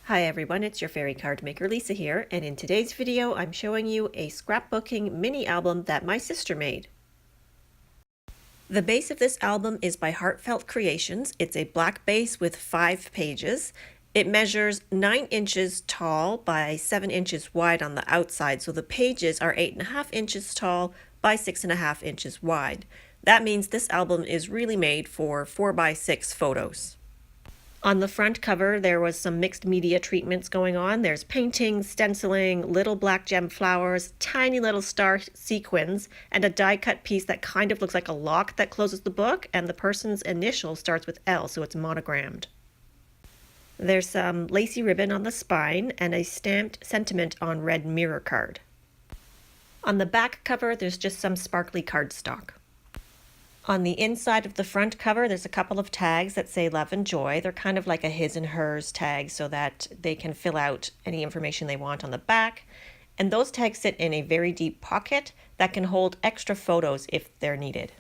Hi everyone, it's your fairy card maker Lisa here, and in today's video I'm showing you a scrapbooking mini album that my sister made. The base of this album is by Heartfelt Creations. It's a black base with 5 pages. It measures 9 inches tall by 7 inches wide on the outside, so the pages are 8.5 inches tall by 6.5 inches wide. That means this album is really made for 4x6 photos. On the front cover, there was some mixed media treatments going on. There's painting, stenciling, little black gem flowers, tiny little star sequins, and a die-cut piece that kind of looks like a lock that closes the book, and the person's initial starts with L, so it's monogrammed. There's some lacy ribbon on the spine and a stamped sentiment on red mirror card. On the back cover, there's just some sparkly cardstock. On the inside of the front cover, there's a couple of tags that say love and joy. They're kind of like a his and hers tag so that they can fill out any information they want on the back. And those tags sit in a very deep pocket that can hold extra photos if they're needed.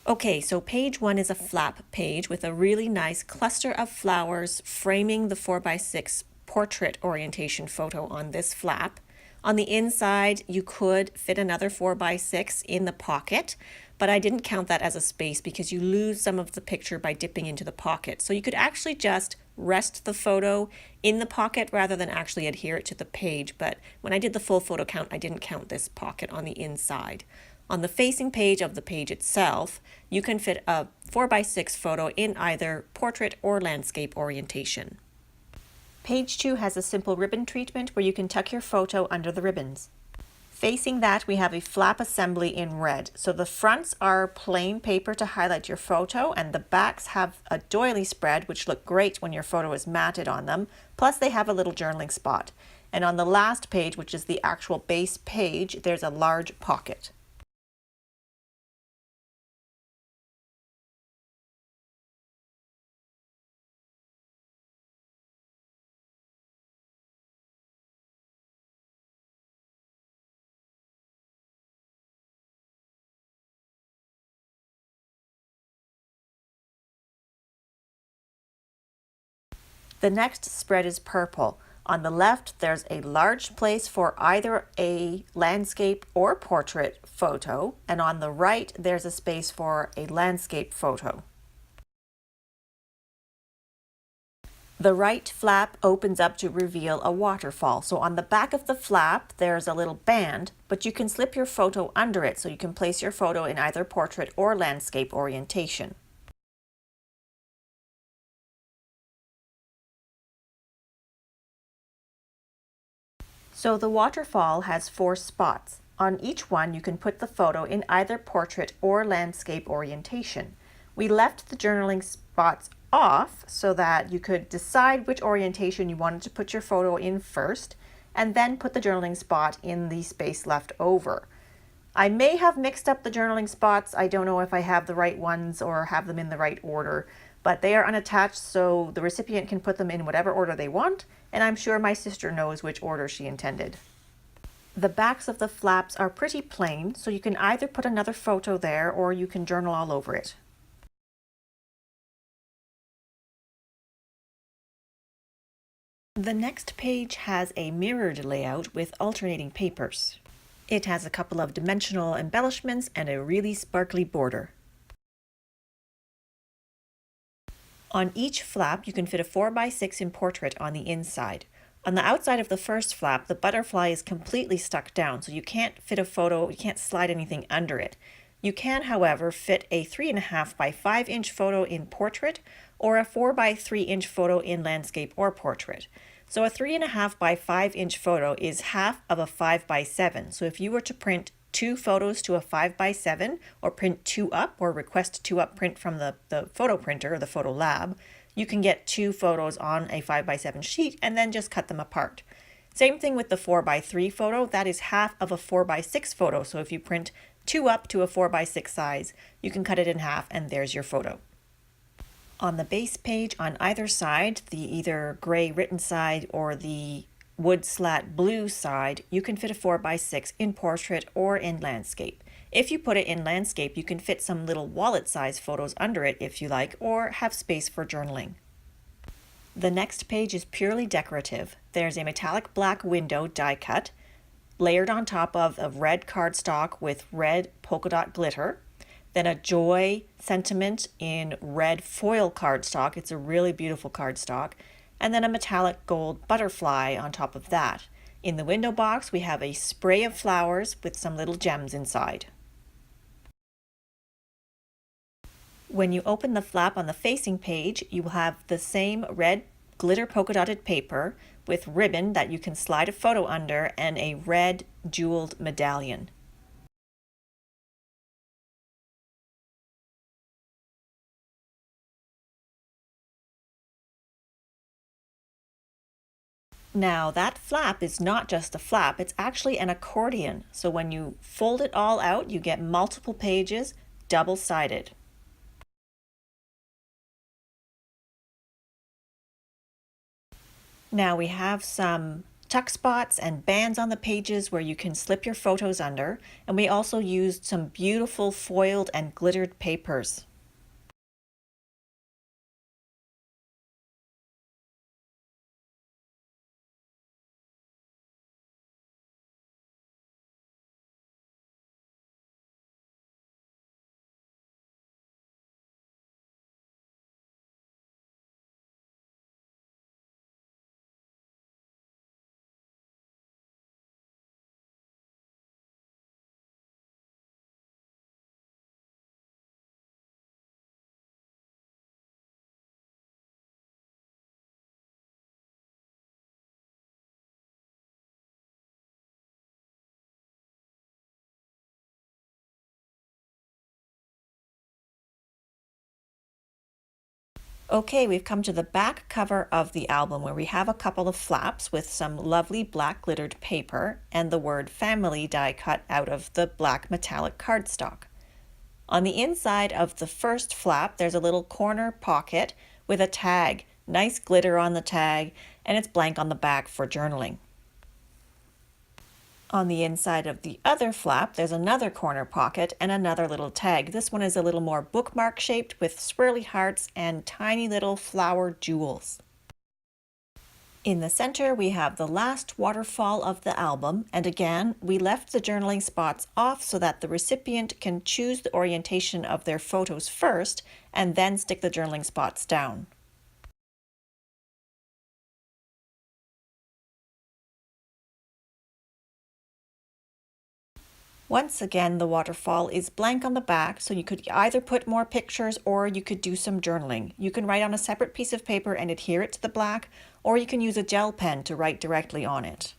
Okay, so page 1 is a flap page with a really nice cluster of flowers framing the 4x6 portrait orientation photo on this flap. On the inside, you could fit another 4x6 in the pocket, but I didn't count that as a space because you lose some of the picture by dipping into the pocket. So you could actually just rest the photo in the pocket rather than actually adhere it to the page. But when I did the full photo count, I didn't count this pocket on the inside. On the facing page of the page itself, you can fit a 4x6 photo in either portrait or landscape orientation. Page 2 has a simple ribbon treatment where you can tuck your photo under the ribbons. Facing that, we have a flap assembly in red. So the fronts are plain paper to highlight your photo, and the backs have a doily spread, which look great when your photo is matted on them. Plus they have a little journaling spot. And on the last page, which is the actual base page, there's a large pocket. The next spread is purple. On the left, there's a large place for either a landscape or portrait photo, and on the right, there's a space for a landscape photo. The right flap opens up to reveal a waterfall. So on the back of the flap, there's a little band, but you can slip your photo under it so you can place your photo in either portrait or landscape orientation. So the waterfall has 4 spots. On each one, you can put the photo in either portrait or landscape orientation. We left the journaling spots off so that you could decide which orientation you wanted to put your photo in first, and then put the journaling spot in the space left over. I may have mixed up the journaling spots. I don't know if I have the right ones or have them in the right order, but they are unattached so the recipient can put them in whatever order they want, and I'm sure my sister knows which order she intended. The backs of the flaps are pretty plain, so you can either put another photo there or you can journal all over it. The next page has a mirrored layout with alternating papers. It has a couple of dimensional embellishments and a really sparkly border. On each flap, you can fit a 4x6 in portrait on the inside. On the outside of the first flap, the butterfly is completely stuck down, so you can't fit a photo, you can't slide anything under it. You can, however, fit a 3.5 by 5 inch photo in portrait or a 4 by 3 inch photo in landscape or portrait. So a 3.5 by 5 inch photo is half of a 5 by 7. So if you were to print 2 photos to a 5 by 7 or print 2 up or request 2 up print from the photo printer or the photo lab, you can get 2 photos on a 5 by 7 sheet and then just cut them apart. Same thing with the 4 by 3 photo. That is half of a 4 by 6 photo. So if you print 2 up to a 4 by 6 size, you can cut it in half and there's your photo. On the base page on either side, the either gray written side or the wood slat blue side, you can fit a 4 by 6 in portrait or in landscape. If you put it in landscape, you can fit some little wallet-sized photos under it if you like, or have space for journaling. The next page is purely decorative. There's a metallic black window die cut, layered on top of a red cardstock with red polka dot glitter, then a joy sentiment in red foil cardstock. It's a really beautiful cardstock. And then a metallic gold butterfly on top of that. In the window box, we have a spray of flowers with some little gems inside. When you open the flap on the facing page, you will have the same red glitter polka dotted paper with ribbon that you can slide a photo under and a red jeweled medallion. Now that flap is not just a flap, it's actually an accordion. So when you fold it all out, you get multiple pages, double-sided. Now we have some tuck spots and bands on the pages where you can slip your photos under, and we also used some beautiful foiled and glittered papers. Okay, we've come to the back cover of the album where we have a couple of flaps with some lovely black glittered paper and the word family die cut out of the black metallic cardstock. On the inside of the first flap, there's a little corner pocket with a tag, nice glitter on the tag, and it's blank on the back for journaling. On the inside of the other flap, there's another corner pocket and another little tag. This one is a little more bookmark shaped with swirly hearts and tiny little flower jewels. In the center, we have the last waterfall of the album, and again, we left the journaling spots off so that the recipient can choose the orientation of their photos first and then stick the journaling spots down. Once again, the waterfall is blank on the back, so you could either put more pictures or you could do some journaling. You can write on a separate piece of paper and adhere it to the black, or you can use a gel pen to write directly on it.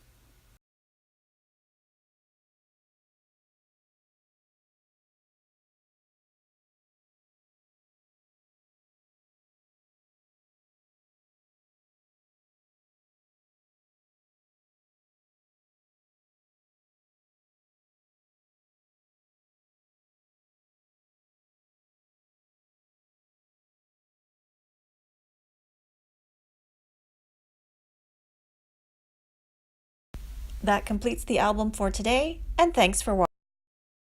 That completes the album for today, and thanks for watching.